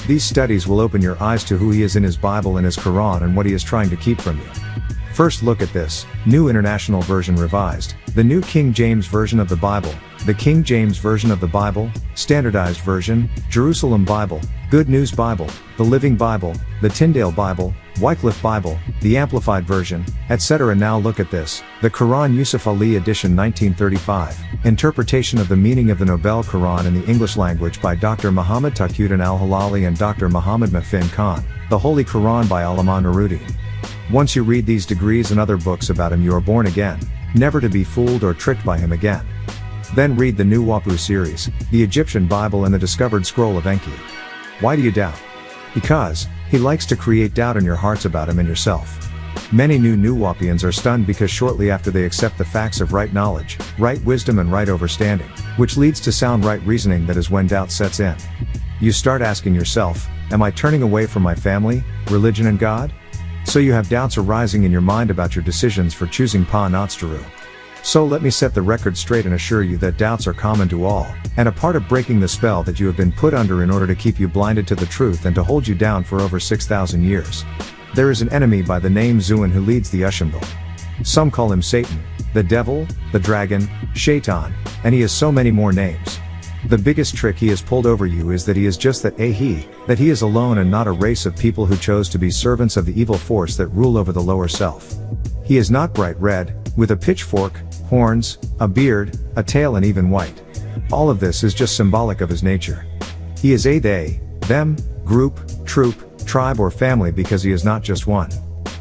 These studies will open your eyes to who he is in his Bible and his Quran and what he is trying to keep from you. First, look at this: New International Version Revised, the New King James Version of the Bible, the King James Version of the Bible, Standardized Version, Jerusalem Bible, Good News Bible, the Living Bible, the Tyndale Bible, Wycliffe Bible, the Amplified Version, etc. Now look at this: the Quran Yusuf Ali Edition 1935, Interpretation of the Meaning of the Nobel Quran in the English Language by Dr. Muhammad Taqiyuddin Al-Halali and Dr. Muhammad Mafin Khan, the Holy Quran by Allama Nuruddin. Once you read these degrees and other books about him, you are born again, never to be fooled or tricked by him again. Then read the NWPU series, the Egyptian Bible and the Discovered Scroll of Enki. Why do you doubt? Because he likes to create doubt in your hearts about him and yourself. Many new NWPians are stunned because shortly after they accept the facts of right knowledge, right wisdom and right understanding, which leads to sound right reasoning, that is when doubt sets in. You start asking yourself, am I turning away from my family, religion and God? So you have doubts arising in your mind about your decisions for choosing Pa Natstaru. So let me set the record straight and assure you that doubts are common to all, and a part of breaking the spell that you have been put under in order to keep you blinded to the truth and to hold you down for over 6,000 years. There is an enemy by the name Zuin who leads the Ushambal. Some call him Satan, the devil, the dragon, Shaitan, and he has so many more names. The biggest trick he has pulled over you is that he is just that he is alone and not a race of people who chose to be servants of the evil force that rule over the lower self. He is not bright red, with a pitchfork, horns, a beard, a tail and even white. All of this is just symbolic of his nature. He is a they, them, group, troop, tribe or family because he is not just one.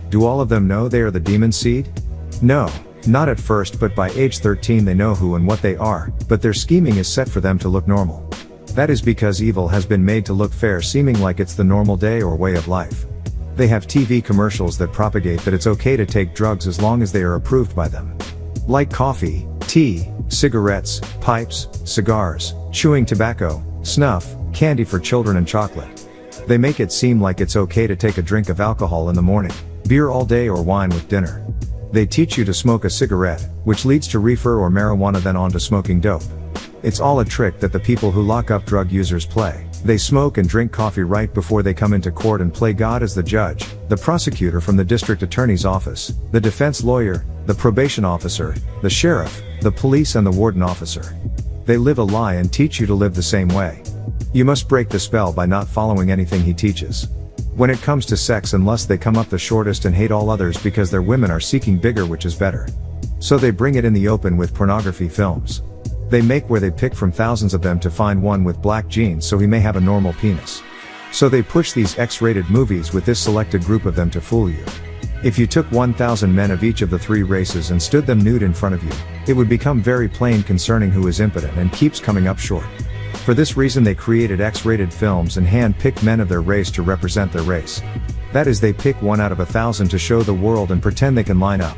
Do all of them know they are the demon seed? No. Not at first, but by age 13 they know who and what they are, but their scheming is set for them to look normal. That is because evil has been made to look fair, seeming like it's the normal day or way of life. They have TV commercials that propagate that it's okay to take drugs as long as they are approved by them. Like coffee, tea, cigarettes, pipes, cigars, chewing tobacco, snuff, candy for children and chocolate. They make it seem like it's okay to take a drink of alcohol in the morning, beer all day or wine with dinner. They teach you to smoke a cigarette, which leads to reefer or marijuana, then on to smoking dope. It's all a trick that the people who lock up drug users play. They smoke and drink coffee right before they come into court and play God as the judge, the prosecutor from the district attorney's office, the defense lawyer, the probation officer, the sheriff, the police and the warden officer. They live a lie and teach you to live the same way. You must break the spell by not following anything he teaches. When it comes to sex and lust, they come up the shortest and hate all others because their women are seeking bigger, which is better. So they bring it in the open with pornography films. They make where they pick from thousands of them to find one with black genes so he may have a normal penis. So they push these X-rated movies with this selected group of them to fool you. If you took 1,000 men of each of the three races and stood them nude in front of you, it would become very plain concerning who is impotent and keeps coming up short. For this reason they created X-rated films and hand-picked men of their race to represent their race. That is, they pick 1 out of 1,000 to show the world and pretend they can line up.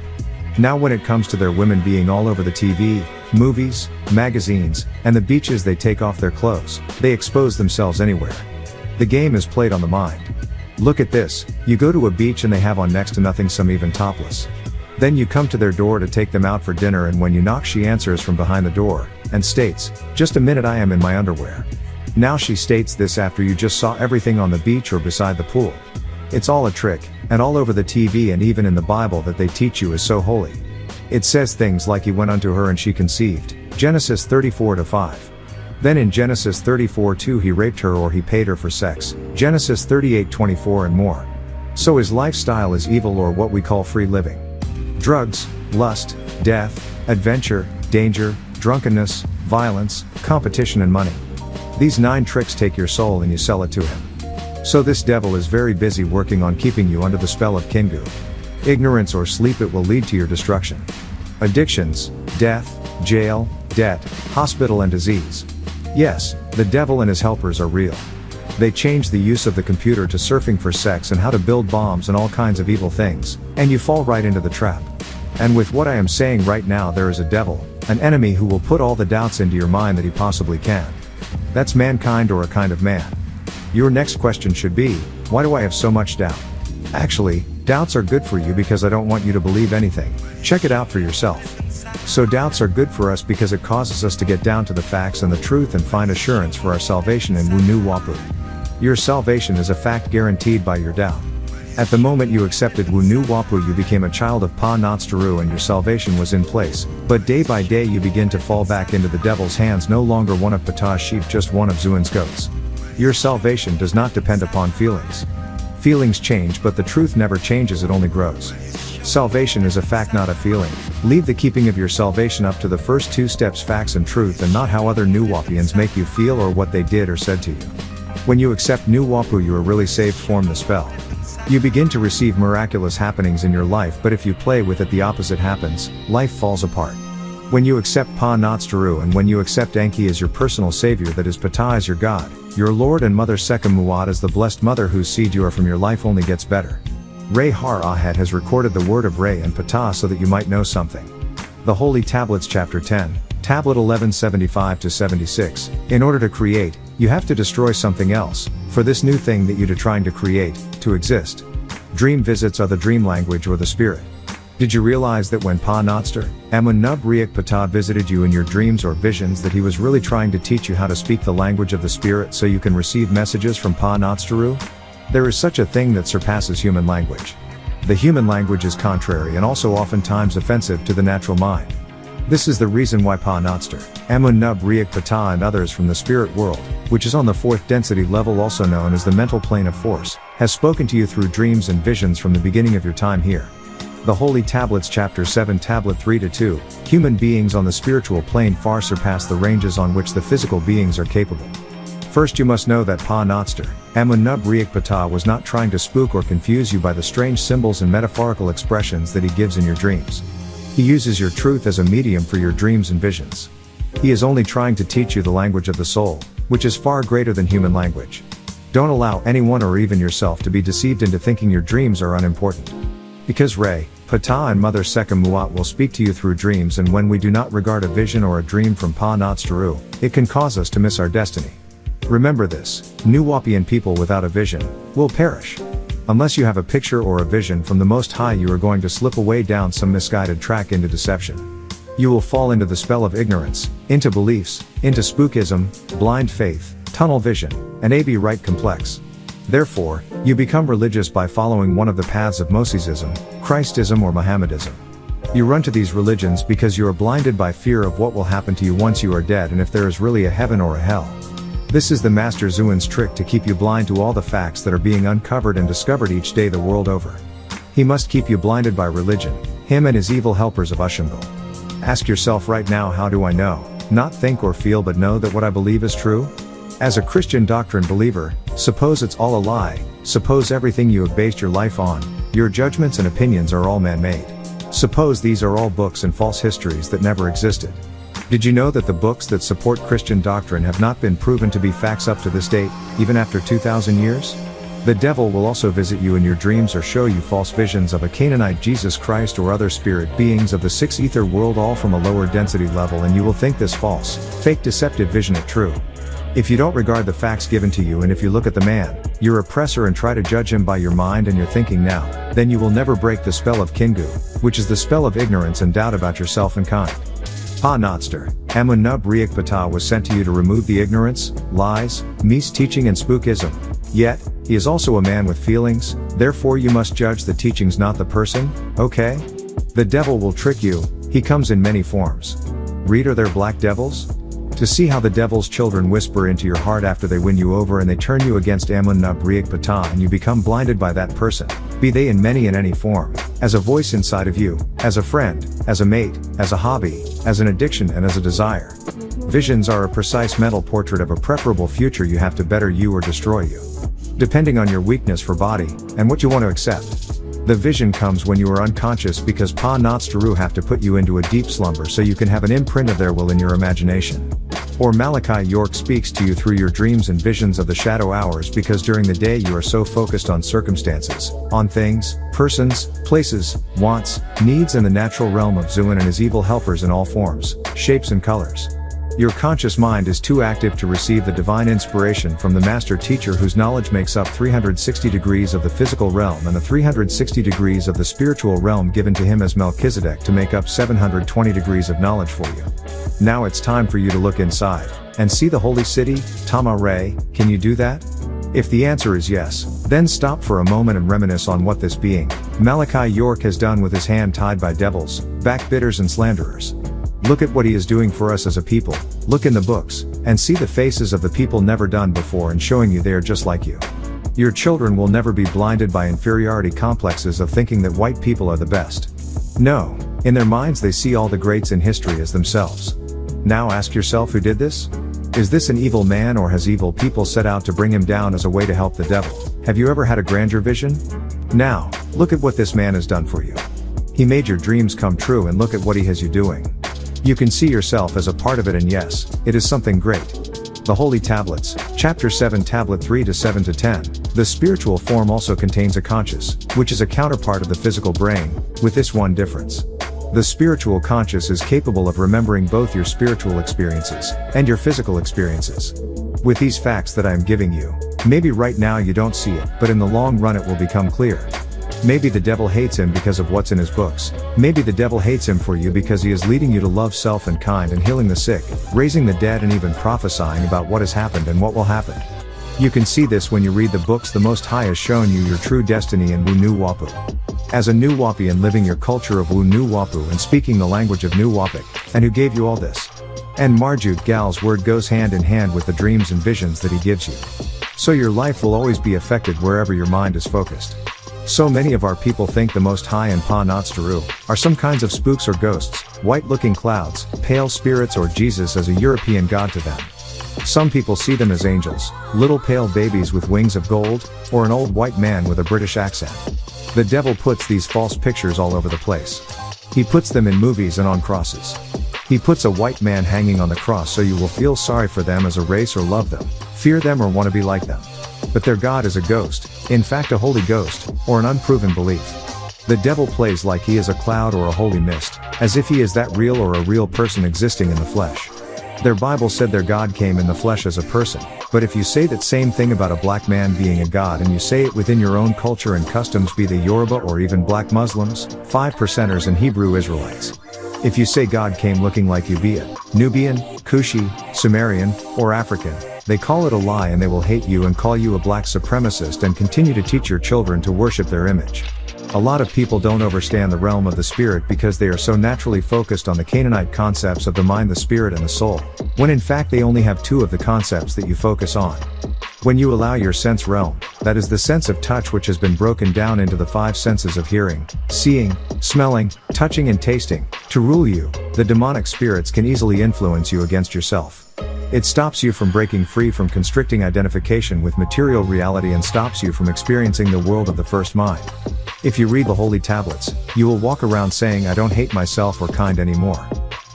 Now when it comes to their women being all over the TV, movies, magazines, and the beaches, they take off their clothes, they expose themselves anywhere. The game is played on the mind. Look at this: you go to a beach and they have on next to nothing, some even topless. Then you come to their door to take them out for dinner, and when you knock she answers from behind the door, and states, "Just a minute, I am in my underwear." Now she states this after you just saw everything on the beach or beside the pool. It's all a trick, and all over the TV and even in the Bible that they teach you is so holy. It says things like he went unto her and she conceived, Genesis 34:5. Then in Genesis 34:2 he raped her or he paid her for sex, Genesis 38:24 and more. So his lifestyle is evil, or what we call free living. Drugs, lust, death, adventure, danger, drunkenness, violence, competition and money. These 9 tricks take your soul and you sell it to him. So this devil is very busy working on keeping you under the spell of Kingu. Ignorance or sleep, it will lead to your destruction. Addictions, death, jail, debt, hospital and disease. Yes, the devil and his helpers are real. They change the use of the computer to surfing for sex and how to build bombs and all kinds of evil things, and you fall right into the trap. And with what I am saying right now, there is a devil, an enemy who will put all the doubts into your mind that he possibly can. That's mankind, or a kind of man. Your next question should be, why do I have so much doubt? Actually, doubts are good for you because I don't want you to believe anything. Check it out for yourself. So doubts are good for us because it causes us to get down to the facts and the truth and find assurance for our salvation in NWPU. Your salvation is a fact guaranteed by your doubt. At the moment you accepted NWPU, you became a child of Pa Notstaru and your salvation was in place, but day by day you begin to fall back into the devil's hands, no longer one of Ptah's sheep, just one of Zuin's goats. Your salvation does not depend upon feelings. Feelings change, but the truth never changes, it only grows. Salvation is a fact, not a feeling. Leave the keeping of your salvation up to the first two steps, facts and truth, and not how other NWPians make you feel or what they did or said to you. When you accept NWPU, you are really saved. Form the spell. You begin to receive miraculous happenings in your life, but if you play with it, the opposite happens. Life falls apart. When you accept Pa Notstaru and when you accept Enki as your personal savior, that is Ptah as your God, your Lord, and Mother Sekhem Muad as the blessed mother whose seed you are from, your life only gets better. Re Har Ahed has recorded the word of Re and Ptah so that you might know something. The Holy Tablets, Chapter 10, Tablet 1175-76. In order to create, you have to destroy something else, for this new thing that you are trying to create, to exist. Dream visits are the dream language or the spirit. Did you realize that when Pa Notstaru, Ptah visited you in your dreams or visions, that he was really trying to teach you how to speak the language of the spirit so you can receive messages from Pa Notstaru? There is such a thing that surpasses human language. The human language is contrary and also oftentimes offensive to the natural mind. This is the reason why Pa Notstaru, Ptah and others from the spirit world, which is on the fourth density level, also known as the mental plane of force, has spoken to you through dreams and visions from the beginning of your time here. The Holy Tablets, Chapter 7, Tablet 3-2, human beings on the spiritual plane far surpass the ranges on which the physical beings are capable. First you must know that Pa Notstaru, Ptah was not trying to spook or confuse you by the strange symbols and metaphorical expressions that he gives in your dreams. He uses your truth as a medium for your dreams and visions. He is only trying to teach you the language of the soul, which is far greater than human language. Don't allow anyone or even yourself to be deceived into thinking your dreams are unimportant. Because Re, Ptah and Mother Sekhem Muat will speak to you through dreams, and when we do not regard a vision or a dream from Pa Notstaru, it can cause us to miss our destiny. Remember this, NWPian people without a vision will perish. Unless you have a picture or a vision from the Most High, you are going to slip away down some misguided track into deception. You will fall into the spell of ignorance, into beliefs, into spookism, blind faith, tunnel vision, and AB right complex. Therefore, you become religious by following one of the paths of Mosesism, Christism, or Mohammedism. You run to these religions because you are blinded by fear of what will happen to you once you are dead, and if there is really a heaven or a hell. This is the Master Zuin's trick to keep you blind to all the facts that are being uncovered and discovered each day the world over. He must keep you blinded by religion, him and his evil helpers of Ushumgal. Ask yourself right now, how do I know, not think or feel, but know that what I believe is true? As a Christian doctrine believer, suppose it's all a lie, suppose everything you have based your life on, your judgments and opinions, are all man-made. Suppose these are all books and false histories that never existed. Did you know that the books that support Christian doctrine have not been proven to be facts up to this date, even after 2,000 years? The devil will also visit you in your dreams or show you false visions of a Canaanite Jesus Christ or other spirit beings of the sixth ether world, all from a lower density level, and you will think this false, fake, deceptive vision is true. If you don't regard the facts given to you, and if you look at the man, your oppressor, and try to judge him by your mind and your thinking now, then you will never break the spell of Kingu, which is the spell of ignorance and doubt about yourself and kind. Pa Notstaru, Ptah was sent to you to remove the ignorance, lies, misteaching and spookism. Yet, he is also a man with feelings, therefore you must judge the teachings, not the person, okay? The devil will trick you, he comes in many forms. Read Are There Black Devils? To see how the devil's children whisper into your heart after they win you over and they turn you against Ptah, and you become blinded by that person, be they in many and any form, as a voice inside of you, as a friend, as a mate, as a hobby, as an addiction and as a desire. Visions are a precise mental portrait of a preferable future you have to better you or destroy you. Depending on your weakness for body, and what you want to accept. The vision comes when you are unconscious, because Pa Notstaru have to put you into a deep slumber so you can have an imprint of their will in your imagination. Or Malachi York speaks to you through your dreams and visions of the shadow hours, because during the day you are so focused on circumstances, on things, persons, places, wants, needs, and the natural realm of Zuin and his evil helpers in all forms, shapes and colors. Your conscious mind is too active to receive the divine inspiration from the master teacher, whose knowledge makes up 360 degrees of the physical realm and the 360 degrees of the spiritual realm given to him as Melchizedek to make up 720 degrees of knowledge for you. Now it's time for you to look inside and see the holy city, Tama Re. Can you do that? If the answer is yes, then stop for a moment and reminisce on what this being, Malachi York, has done with his hand tied by devils, backbitters and slanderers. Look at what he is doing for us as a people. Look in the books, and see the faces of the people never done before and showing you they are just like you. Your children will never be blinded by inferiority complexes of thinking that white people are the best. No, in their minds they see all the greats in history as themselves. Now ask yourself, who did this? Is this an evil man, or has evil people set out to bring him down as a way to help the devil? Have you ever had a grandeur vision? Now, look at what this man has done for you. He made your dreams come true, and look at what he has you doing. You can see yourself as a part of it, and yes, it is something great. The Holy Tablets, Chapter 7, Tablet 3 to 7 to 10. The spiritual form also contains a conscious, which is a counterpart of the physical brain, with this one difference. The spiritual conscious is capable of remembering both your spiritual experiences and your physical experiences. With these facts that I am giving you, maybe right now you don't see it, but in the long run it will become clear. Maybe the devil hates him because of what's in his books. Maybe the devil hates him for you because he is leading you to love self and kind and healing the sick, raising the dead, and even prophesying about what has happened and what will happen. You can see this when you read the books. The Most High has shown you your true destiny in NWPU. As a NWPian living your culture of NWPU and speaking the language of NWPIC, and who gave you all this? And Marjut Gal's word goes hand in hand with the dreams and visions that he gives you. So your life will always be affected wherever your mind is focused. So many of our people think the Most High and Pa Natsaru are some kinds of spooks or ghosts, white-looking clouds, pale spirits, or Jesus as a European god to them. Some people see them as angels, little pale babies with wings of gold, or an old white man with a British accent. The devil puts these false pictures all over the place. He puts them in movies and on crosses. He puts a white man hanging on the cross so you will feel sorry for them as a race, or love them, fear them, or want to be like them. But their God is a ghost, in fact a holy ghost, or an unproven belief. The devil plays like he is a cloud or a holy mist, as if he is that real or a real person existing in the flesh. Their Bible said their God came in the flesh as a person, but if you say that same thing about a black man being a god, and you say it within your own culture and customs, be they Yoruba or even black Muslims, 5%ers and Hebrew Israelites. If you say God came looking like you, be it Nubian, Kushi, Sumerian, or African, they call it a lie, and they will hate you and call you a black supremacist and continue to teach your children to worship their image. A lot of people don't understand the realm of the spirit because they are so naturally focused on the Canaanite concepts of the mind, the spirit, and the soul, when in fact they only have two of the concepts that you focus on. When you allow your sense realm, that is the sense of touch, which has been broken down into the 5 senses of hearing, seeing, smelling, touching, and tasting, to rule you, the demonic spirits can easily influence you against yourself. It stops you from breaking free from constricting identification with material reality and stops you from experiencing the world of the first mind. If you read the Holy Tablets, you will walk around saying, I don't hate myself or kind anymore.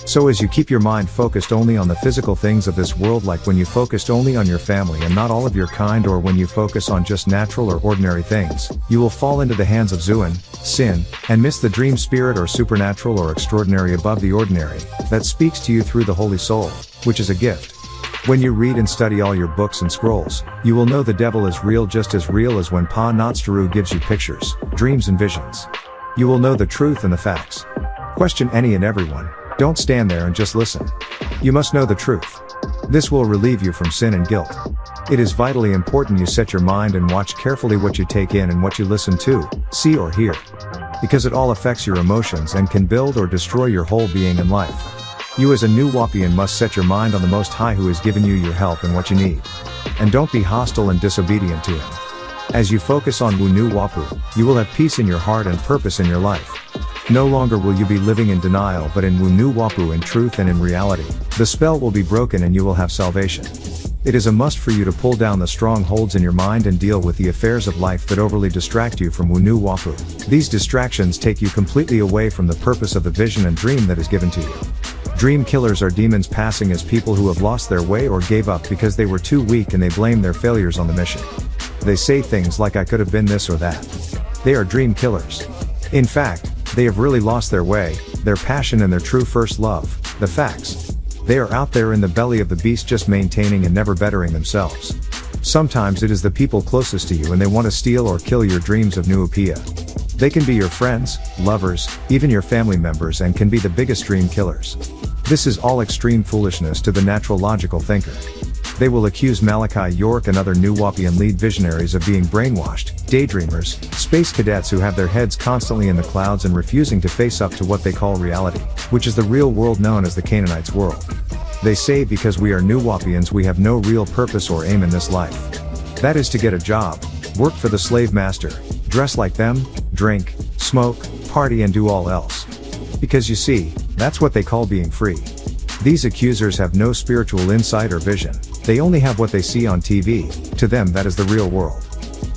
So as you keep your mind focused only on the physical things of this world, like when you focused only on your family and not all of your kind, or when you focus on just natural or ordinary things, you will fall into the hands of Zuin, sin, and miss the dream spirit or supernatural or extraordinary above the ordinary, that speaks to you through the Holy Soul, which is a gift. When you read and study all your books and scrolls, you will know the devil is real, just as real as when Pa Natsaru gives you pictures, dreams, and visions. You will know the truth and the facts. Question any and everyone. Don't stand there and just listen. You must know the truth. This will relieve you from sin and guilt. It is vitally important you set your mind and watch carefully what you take in and what you listen to, see, or hear. Because it all affects your emotions and can build or destroy your whole being and life. You as a NWPian must set your mind on the Most High, who has given you your help and what you need. And don't be hostile and disobedient to him. As you focus on NWPU, you will have peace in your heart and purpose in your life. No longer will you be living in denial, but in NWPU, in truth and in reality. The spell will be broken and you will have salvation. It is a must for you to pull down the strongholds in your mind and deal with the affairs of life that overly distract you from NWPU. These distractions take you completely away from the purpose of the vision and dream that is given to you. Dream killers are demons passing as people who have lost their way or gave up because they were too weak, and they blame their failures on the mission. They say things like, I could have been this or that. They are dream killers. In fact, they have really lost their way, their passion, and their true first love, the facts. They are out there in the belly of the beast, just maintaining and never bettering themselves. Sometimes it is the people closest to you, and they want to steal or kill your dreams of NWPU. They can be your friends, lovers, even your family members, and can be the biggest dream killers. This is all extreme foolishness to the natural logical thinker. They will accuse Malachi York and other NWPU lead visionaries of being brainwashed, daydreamers, space cadets who have their heads constantly in the clouds and refusing to face up to what they call reality, which is the real world known as the Canaanites' world. They say because we are NWPUians we have no real purpose or aim in this life. That is to get a job, work for the slave master, dress like them, drink, smoke, party and do all else. Because you see, that's what they call being free. These accusers have no spiritual insight or vision, they only have what they see on TV, to them that is the real world.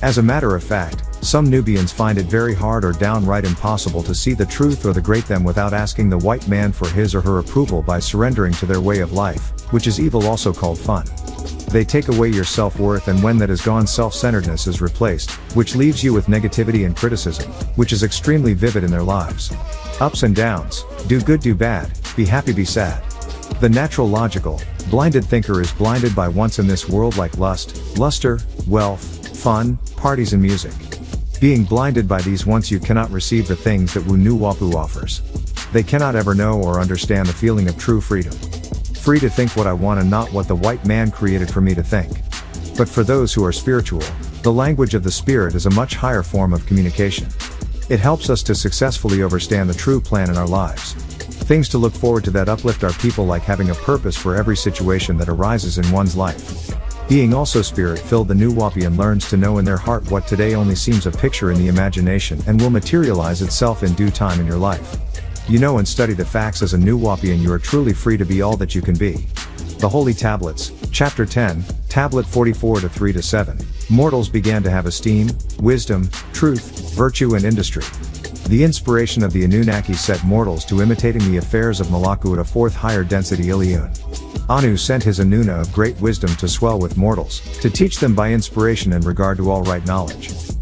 As a matter of fact, some Nubians find it very hard or downright impossible to see the truth or the great them without asking the white man for his or her approval by surrendering to their way of life, which is evil also called fun. They take away your self-worth and when that is gone self-centeredness is replaced, which leaves you with negativity and criticism, which is extremely vivid in their lives. Ups and downs, do good do bad, be happy be sad. The natural logical, blinded thinker is blinded by wants in this world like lust, luster, wealth, fun, parties and music. Being blinded by these wants you cannot receive the things that NWPU offers. They cannot ever know or understand the feeling of true freedom. Free to think what I want and not what the white man created for me to think. But for those who are spiritual, the language of the spirit is a much higher form of communication. It helps us to successfully understand the true plan in our lives. Things to look forward to that uplift our people like having a purpose for every situation that arises in one's life. Being also spirit-filled the NWPUian learns to know in their heart what today only seems a picture in the imagination and will materialize itself in due time in your life. You know and study the facts as a NWPUian you are truly free to be all that you can be. The Holy Tablets, Chapter 10, Tablet 44 to 3-7. Mortals began to have esteem, wisdom, truth, virtue and industry. The inspiration of the Anunnaki set mortals to imitating the affairs of Malaku at a fourth higher density Ilion. Anu sent his Anuna of great wisdom to swell with mortals, to teach them by inspiration in regard to all right knowledge.